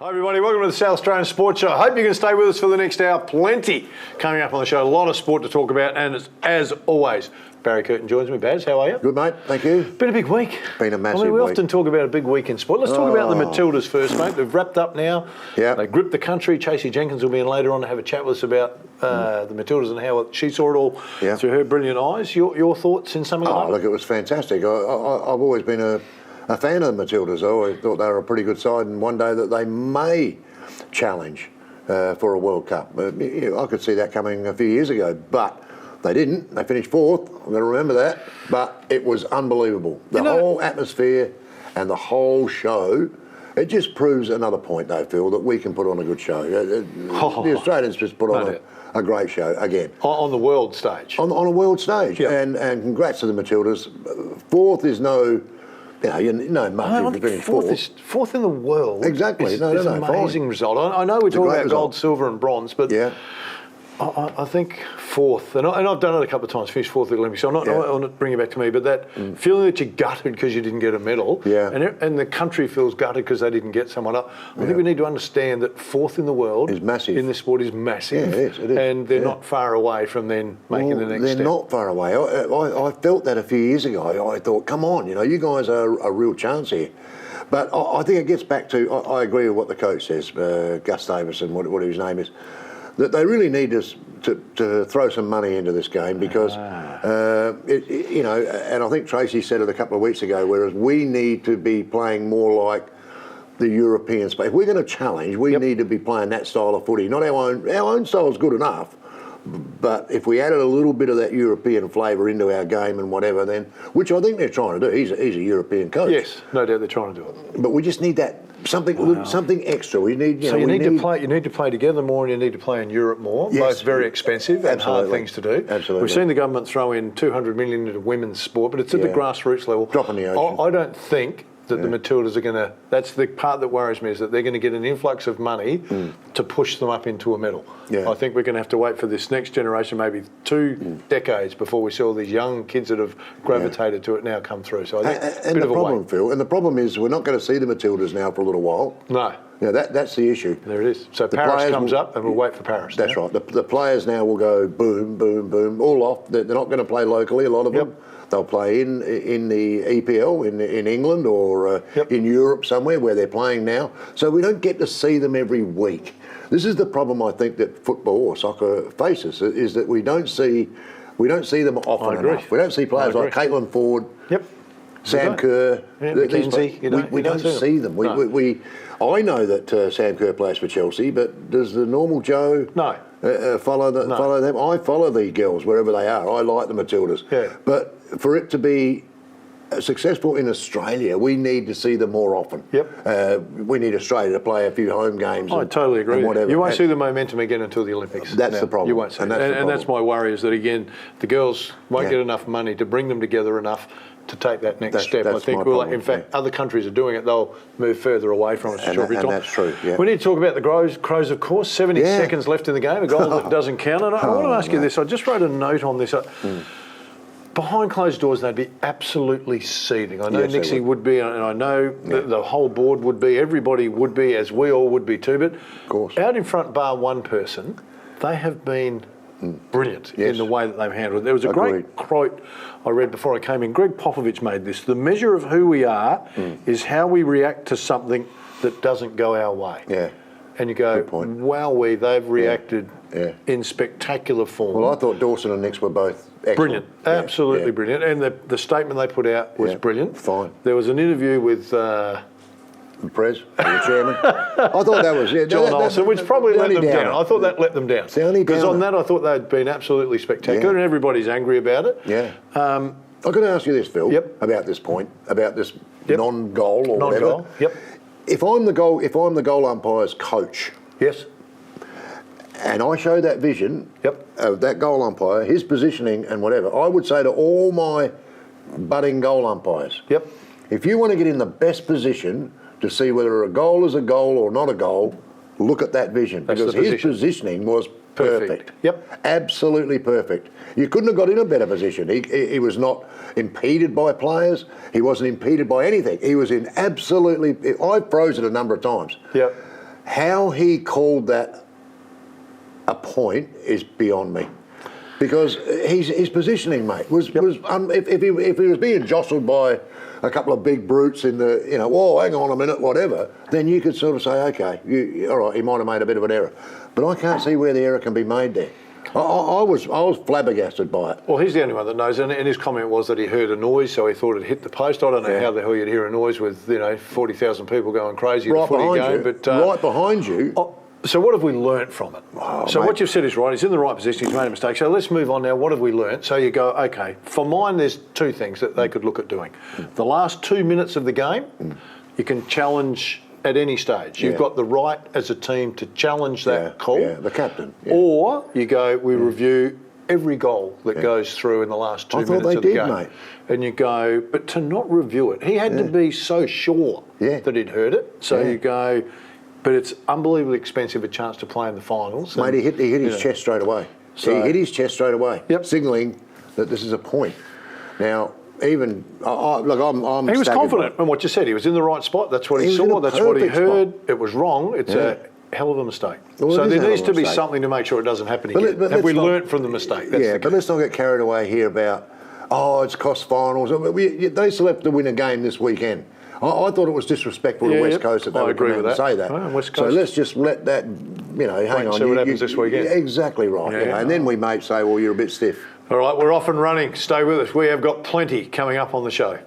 Hi everybody, welcome to the South Australian Sports Show. I hope you can stay with us for the next hour. Plenty coming up on the show, a lot of sport to talk about, and as always, Barry Curtin joins me. Baz, how are you? Good, mate. Thank you. Been a big week. Been a massive we week. often talk about a big week in sport. Let's talk about the Matildas first, mate. They've wrapped up now. Yeah. They gripped the country. Chasey Jenkins will be in later on to have a chat with us about the Matildas and how she saw it all through her brilliant eyes. Your thoughts in something like that? Look, it was fantastic. I've always been a fan of the Matildas. I always thought they were a pretty good side, and one day that they may challenge for a World Cup. I could see that coming a few years ago, but they didn't. They finished fourth. I'm going to remember that. But it was unbelievable. The whole atmosphere and the whole show. It just proves another point, though, Phil, that we can put on a good show. The Australians just put on a great show again. On the world stage. On a world stage. Yep. And congrats to the Matildas. Fourth is no... margin for being Fourth in the world. Exactly. It's an amazing result. I know we're talking about gold, silver, and bronze, but I think fourth, and I've done it a couple of times, finished fourth at the Olympics, so I'm not bringing it back to me, but that feeling that you're gutted because you didn't get a medal, and the country feels gutted because they didn't get someone up. I think we need to understand that fourth in the world is massive. In this sport is massive. Yeah, it is. And they're not far away from then making the next step. They're not far away. I felt that a few years ago. I thought, come on, you guys are a real chance here. But I think it gets back to, I agree with what the coach says, Gus Davison, what his name is, that they really need to throw some money into this game because, and I think Tracy said it a couple of weeks ago, whereas we need to be playing more like the European space. If we're going to challenge, we need to be playing that style of footy. Not our own style is good enough, but if we added a little bit of that European flavour into our game and whatever, then, which I think they're trying to do. He's a European coach. Yes, no doubt they're trying to do it. But we just need that something extra. We need. You need to play together more, and you need to play in Europe more. Yes. Both very expensive and hard things to do. Absolutely. We've seen the government throw in $200 million into women's sport, but it's at the grassroots level. Drop in the ocean. I don't think that the Matildas are going to. That's the part that worries me, is that they're going to get an influx of money to push them up into a medal. Yeah. I think we're going to have to wait for this next generation, maybe 2 decades, before we see all these young kids that have gravitated to it now come through. So I think and the problem, Phil, and the problem is we're not going to see the Matildas now for a little while. No. That's the issue. There it is. So Paris comes up, and we'll wait for Paris. That's right. The players now will go boom, boom, boom, all off. They're not going to play locally, a lot of them. They'll play in the EPL in England or in Europe somewhere where they're playing now. So we don't get to see them every week. This is the problem I think that football or soccer faces, is that we don't see them often enough. We don't see players like Caitlin Ford, Sam Kerr, McKenzie. We don't see them. I know that Sam Kerr plays for Chelsea, but does the normal Joe follow them? I follow the girls wherever they are. I like the Matildas. Yeah. But for it to be successful in Australia, we need to see them more often. We need Australia to play a few home games. I totally agree. Whatever. You won't see the momentum again until the Olympics. That's the problem. You won't see it. And that's my worry, is that, again, the girls won't get enough money to bring them together enough to take that next step. I think, in fact, other countries are doing it. They'll move further away from us. And that's true, We need to talk about the Crows, of course. 70 seconds left in the game, a goal that doesn't count. And I want to ask you this. I just wrote a note on this. Behind closed doors, they'd be absolutely seething. I know Nixie would be, and I know the whole board would be, everybody would be, as we all would be too, but of course, out in front, bar one person, they have been brilliant in the way that they've handled it. There was a great quote I read before I came in. Greg Popovich made this: the measure of who we are is how we react to something that doesn't go our way. Yeah. And you go, wowee, they've reacted in spectacular form. Well, I thought Dawson and Nix were both excellent. Brilliant, absolutely brilliant. And the statement they put out was brilliant. Fine. There was an interview with Prez, the chairman. I thought that was John Olsen, which probably let them down. I thought that let them down. Because on that, I thought they'd been absolutely spectacular, and everybody's angry about it. Yeah. I've got to ask you this, Phil, about this point, about this non-goal or whatever. If I'm the goal umpire's coach, and I show that vision of that goal umpire, his positioning and whatever, I would say to all my budding goal umpires, if you want to get in the best position to see whether a goal is a goal or not a goal, look at that vision. Because his positioning was perfect. Absolutely perfect. You couldn't have got in a better position. He was not impeded by players. He wasn't impeded by anything. He was in absolutely... I've frozen a number of times. how he called that a point is beyond me. Because his positioning, mate, was if he was being jostled by a couple of big brutes in the, whoa, hang on a minute, whatever, then you could sort of say, okay, all right, he might have made a bit of an error. But I can't see where the error can be made there. I was flabbergasted by it. Well, he's the only one that knows, and his comment was that he heard a noise, so he thought it hit the post. I don't know how the hell you'd hear a noise with 40,000 people going crazy at a footy game. But right behind you. So what have we learnt from it? So what you've said is right. He's in the right position. He's made a mistake. So let's move on now. What have we learnt? So you go, okay, for mine, there's two things that they could look at doing. The last 2 minutes of the game, you can challenge at any stage. You've got the right as a team to challenge that call. Yeah, the captain. Yeah. Or you go, we review every goal that goes through in the last 2 minutes of the game. Mate. And you go, but to not review it, he had to be so sure that he'd heard it. So you go, but it's unbelievably expensive a chance to play in the finals. Mate, he hit his chest straight away. So, he hit his chest straight away, signalling that this is a point. Now, even I'm. He was confident in what you said. He was in the right spot. That's what he saw. That's what he heard. It was wrong. It's a hell of a mistake. Well, so there needs to be something to make sure it doesn't happen again. But have we learnt from the mistake? That's but let's not get carried away here about it's cost finals. They still have to win a game this weekend. I thought it was disrespectful to West Coast that they would come out and say that. West so let's just let that, hang on. See what happens this weekend. Exactly right. And then we may say, well, you're a bit stiff. All right, we're off and running. Stay with us. We have got plenty coming up on the show.